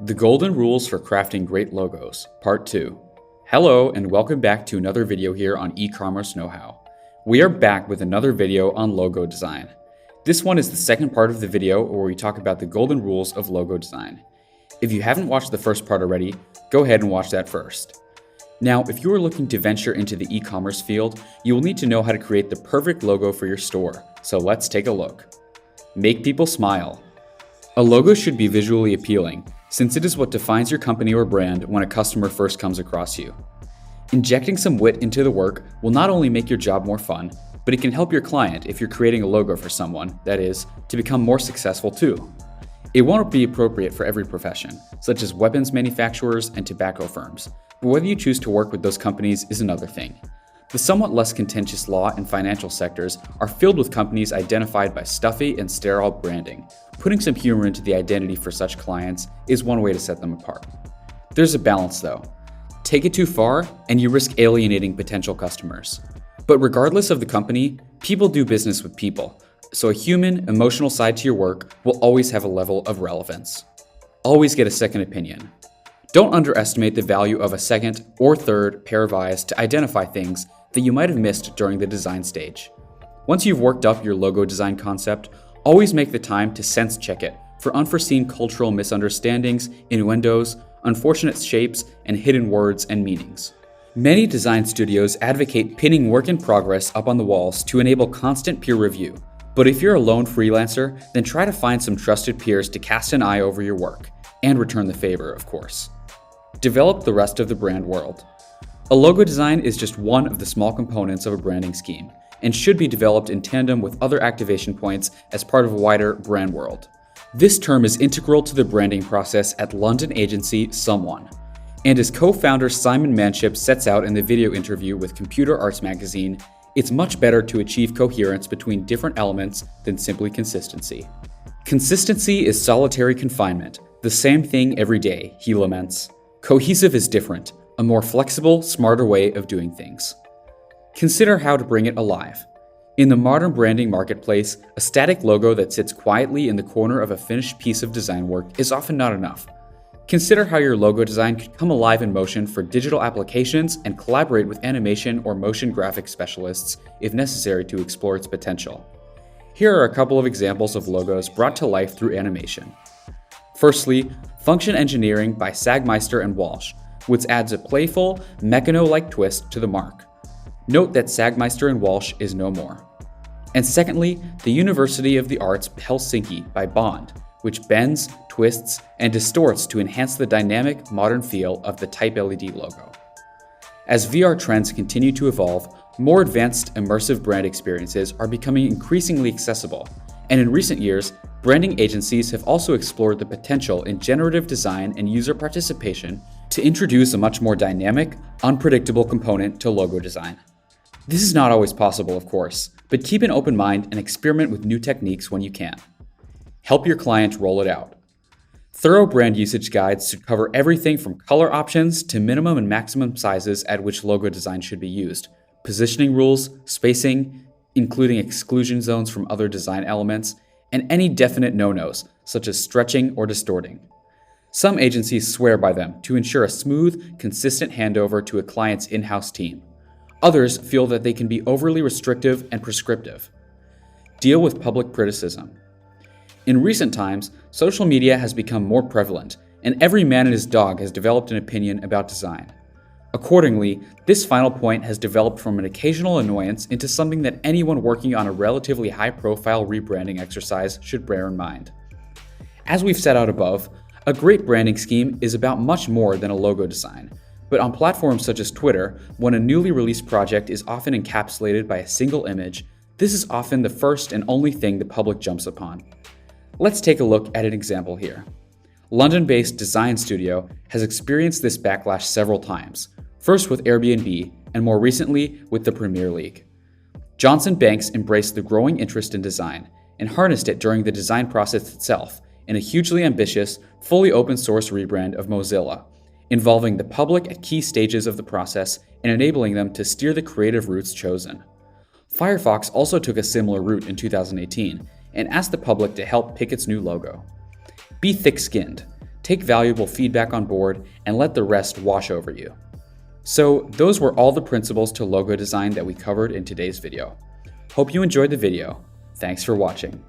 The Golden Rules for Crafting Great Logos, Part 2. Hello, and welcome back to another video here on e-commerce know-how. We are back with another video on logo design. This one is the second part of the video where we talk about the golden rules of logo design. If you haven't watched the first part already, go ahead and watch that first. Now, if you are looking to venture into the e-commerce field, you will need to know how to create the perfect logo for your store. So let's take a look. Make people smile. A logo should be visually appealing, since it is what defines your company or brand when a customer first comes across you. Injecting some wit into the work will not only make your job more fun, but it can help your client if you're creating a logo for someone, that is, to become more successful too. It won't be appropriate for every profession, such as weapons manufacturers and tobacco firms, but whether you choose to work with those companies is another thing. The somewhat less contentious law and financial sectors are filled with companies identified by stuffy and sterile branding. Putting some humor into the identity for such clients is one way to set them apart. There's a balance though. Take it too far and you risk alienating potential customers. But regardless of the company, people do business with people, so a human, emotional side to your work will always have a level of relevance. Always get a second opinion. Don't underestimate the value of a second or third pair of eyes to identify things that you might have missed during the design stage. Once you've worked up your logo design concept, always make the time to sense check it for unforeseen cultural misunderstandings, innuendos, unfortunate shapes, and hidden words and meanings. Many design studios advocate pinning work in progress up on the walls to enable constant peer review. But if you're a lone freelancer, then try to find some trusted peers to cast an eye over your work, and return the favor, of course. Develop the rest of the brand world. A logo design is just one of the small components of a branding scheme, and should be developed in tandem with other activation points as part of a wider brand world. This term is integral to the branding process at London agency Someone, and as co-founder Simon Manship sets out in the video interview with Computer Arts Magazine, it's much better to achieve coherence between different elements than simply consistency. Consistency is solitary confinement, the same thing every day, he laments. Cohesive is different, a more flexible, smarter way of doing things. Consider how to bring it alive. In the modern branding marketplace, a static logo that sits quietly in the corner of a finished piece of design work is often not enough. Consider how your logo design could come alive in motion for digital applications and collaborate with animation or motion graphic specialists if necessary to explore its potential. Here are a couple of examples of logos brought to life through animation. Firstly, Function Engineering by Sagmeister and Walsh, which adds a playful, Meccano-like twist to the mark. Note that Sagmeister and Walsh is no more. And secondly, the University of the Arts Helsinki by Bond, which bends, twists, and distorts to enhance the dynamic, modern feel of the Type LED logo. As VR trends continue to evolve, more advanced immersive brand experiences are becoming increasingly accessible, and in recent years, branding agencies have also explored the potential in generative design and user participation to introduce a much more dynamic, unpredictable component to logo design. This is not always possible, of course, but keep an open mind and experiment with new techniques when you can. Help your client roll it out. Thorough brand usage guides should cover everything from color options to minimum and maximum sizes at which logo design should be used, positioning rules, spacing, including exclusion zones from other design elements, and any definite no-nos, such as stretching or distorting. Some agencies swear by them to ensure a smooth, consistent handover to a client's in-house team. Others feel that they can be overly restrictive and prescriptive. Deal with public criticism. In recent times, social media has become more prevalent, and every man and his dog has developed an opinion about design. Accordingly, this final point has developed from an occasional annoyance into something that anyone working on a relatively high-profile rebranding exercise should bear in mind. As we've set out above, a great branding scheme is about much more than a logo design, but on platforms such as Twitter, when a newly released project is often encapsulated by a single image, this is often the first and only thing the public jumps upon. Let's take a look at an example here. London-based Design Studio has experienced this backlash several times, first with Airbnb, and more recently with the Premier League. Johnson Banks embraced the growing interest in design and harnessed it during the design process itself in a hugely ambitious, fully open source rebrand of Mozilla, involving the public at key stages of the process and enabling them to steer the creative routes chosen. Firefox also took a similar route in 2018 and asked the public to help pick its new logo. Be thick-skinned. take valuable feedback on board, and let the rest wash over you. So those were all the principles to logo design that we covered in today's video. Hope you enjoyed the video. Thanks for watching.